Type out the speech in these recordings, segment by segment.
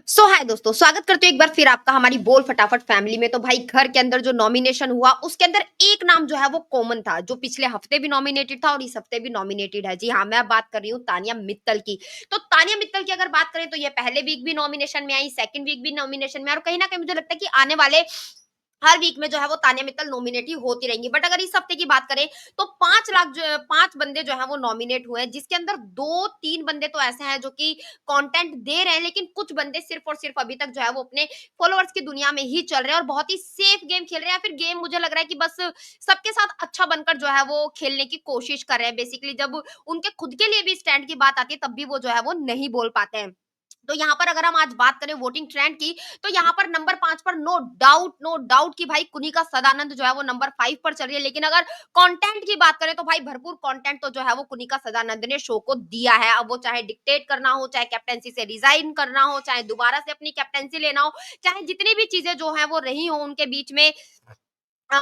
सो हाय दोस्तों, स्वागत करते हो एक बार फिर आपका हमारी बोल फटाफट फैमिली में। तो भाई घर के अंदर जो नॉमिनेशन हुआ उसके अंदर एक नाम जो है वो कॉमन था, जो पिछले हफ्ते भी नॉमिनेटेड था और इस हफ्ते भी नॉमिनेटेड है। जी हाँ, मैं बात कर रही हूँ तानिया मित्तल की। तो तानिया मित्तल की अगर बात करें तो ये पहले वीक भी नॉमिनेशन में आई, सेकंड वीक भी नॉमिनेशन में, और कहीं ना कहीं मुझे लगता है कि आने वाले हर वीक में जो है वो तानिया मित्तल नॉमिनेट ही होती रहेंगी। बट अगर इस हफ्ते की बात करें तो 5 लाख जो 5 बंदे जो है वो नॉमिनेट हुए हैं, जिसके अंदर 2-3 बंदे तो ऐसे हैं जो कि कंटेंट दे रहे हैं, लेकिन कुछ बंदे सिर्फ और सिर्फ अभी तक जो है वो अपने फॉलोअर्स की दुनिया में ही चल रहे हैं और बहुत ही सेफ गेम खेल रहे हैं, या फिर गेम मुझे लग रहा है कि बस सबके साथ अच्छा बनकर जो है वो खेलने की कोशिश कर रहे हैं। बेसिकली जब उनके खुद के लिए भी स्टैंड की बात आती है, तब भी वो जो है वो नहीं बोल पाते हैं। तो यहाँ पर अगर हम आज बात करें वोटिंग ट्रेंड की, तो यहाँ पर नंबर 5 पर नो डाउट कि भाई कुनिका सदानंद जो है वो नंबर 5 पर चल रही है। लेकिन अगर कंटेंट की बात करें तो भाई भरपूर कंटेंट तो जो है वो कुनिका सदानंद ने शो को दिया है। अब वो चाहे डिक्टेट करना हो, चाहे कैप्टेंसी से रिजाइन करना हो, चाहे दोबारा से अपनी कैप्टेंसी लेना हो, चाहे जितनी भी चीजें जो है वो रही हो उनके बीच में, अ,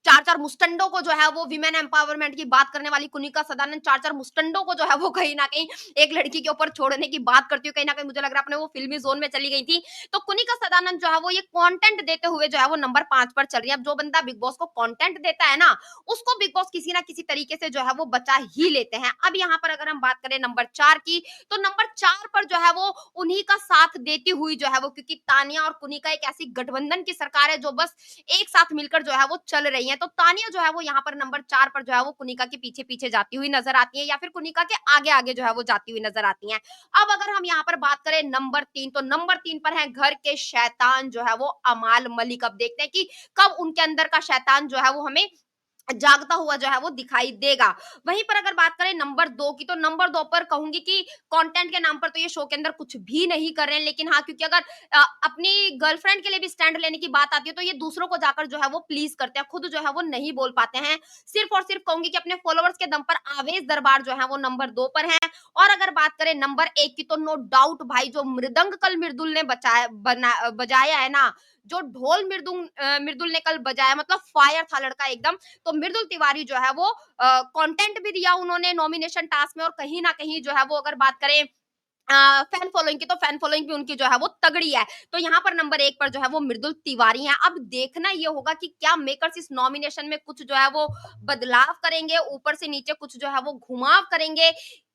4-4 मुस्टंडों को जो है वो विमेन एम्पावरमेंट की बात करने वाली कुनिका सदानंद 4-4 मुस्टंडों को जो है वो कहीं न कहीं एक लड़की के ऊपर छोड़ने की बात करती हूँ। कहीं न कहीं मुझे लग रहा है अपने वो फ़िल्मी ज़ोन में चली गई थी। तो कुनिका सदानंद जो है वो ये कंटेंट देते हुए जो है वो नंबर 5 पर चल रही है। अब जो बंदा बिग बॉस को कंटेंट देता है ना, उसको बिग बॉस किसी न किसी तरीके से जो है वो बचा ही लेते हैं। अब यहाँ पर अगर हम बात करें नंबर 4 की, तो नंबर 4 पर जो है वो उन्हीं का साथ देती हुई जो है वो, क्योंकि तानिया और कुनिका एक ऐसी गठबंधन की सरकार है जो बस एक साथ मिलकर जो है वो चल रही हैं। तो तानिया जो है वो यहाँ पर नंबर 4 पर जो है वो कुनिका के पीछे-पीछे जाती हुई नज़र आती हैं, या फिर कुनिका के आगे-आगे जो है वो जाती हुई नज़र आती हैं। अब अगर हम यहाँ पर बात करें नंबर 3, तो नंबर 3 पर हैं घर के शैतान जो है वो अमाल मलिक। अब देखते हैं कि कब उनके अंदर का शैतान जो है वो हमें जागता हुआ जो है वो दिखाई देगा। वहीं पर अगर बात करें नंबर 2 की, तो नंबर 2 पर कहूँगी कि कंटेंट के नाम पर तो ये शो के अंदर कुछ भी नहीं कर रहे हैं, लेकिन हाँ, क्योंकि अगर अपनी गर्लफ्रेंड के लिए भी स्टैंड लेने की बात आती है, तो ये दूसरों को जाकर जो है वो प्लीज़ करते हैं, खुद जो है वो नहीं बोल पाते हैं। सिर्फ़ और सिर्फ़ कहूँगी कि अपने फॉलोअर्स के दम पर आवेश दरबार जो है वो नंबर 2 पर हैं। और अगर बात करें नंबर 1 की, तो नो डाउट भाई जो मृदंग कल मृदुल ने बजाया है ना, जो ढोल मृदुल ने कल बजाया, मतलब फायर था लड़का एकदम। तो मृदुल तिवारी जो है वो कंटेंट भी दिया उन्होंने नॉमिनेशन टास्क में, और कहीं न कहीं जो है वो अगर बात करें फैन फॉलोइंग की, तो फैन फॉलोइंग भी उनकी जो है वो तगड़ी है। तो यहाँ पर नंबर 1 पर जो है वो मृदुल तिवारी हैं। अब देखना ये होगा कि क्या मेकर्स इस नॉमिनेशन में कुछ जो है वो बदलाव करेंगे, ऊपर से नीचे कुछ जो है वो घुमाव करेंगे,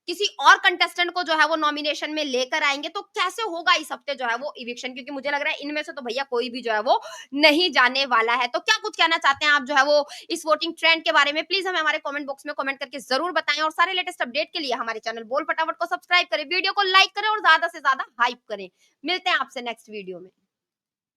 किसी और कंटेस्टेंट को जो है वो नॉमिनेशन में लेकर आएँगे, तो कैसे होगा इस हफ्ते जो है वो इविक्शन? क्योंकि मुझे लग रहा है इनमें से तो भैया कोई भी जो है वो नहीं जाने वाला है। तो क्या कुछ कहना चाहते हैं आप जो है वो इस वोटिंग ट्रेंड के बारे में? प्लीज़ हमें हमारे कमेंट बॉक्स में कमेंट करके ज़रूर बताएँ, और सारे लेटेस्ट अपडेट के लिए हमारे चैनल बोल फटाफट को सब्सक्राइब करें, वीडियो को लाइक करें और ज़्यादा से ज़्यादा हाइप करें। मिलते हैं आपसे नेक्स्ट वीडियो में।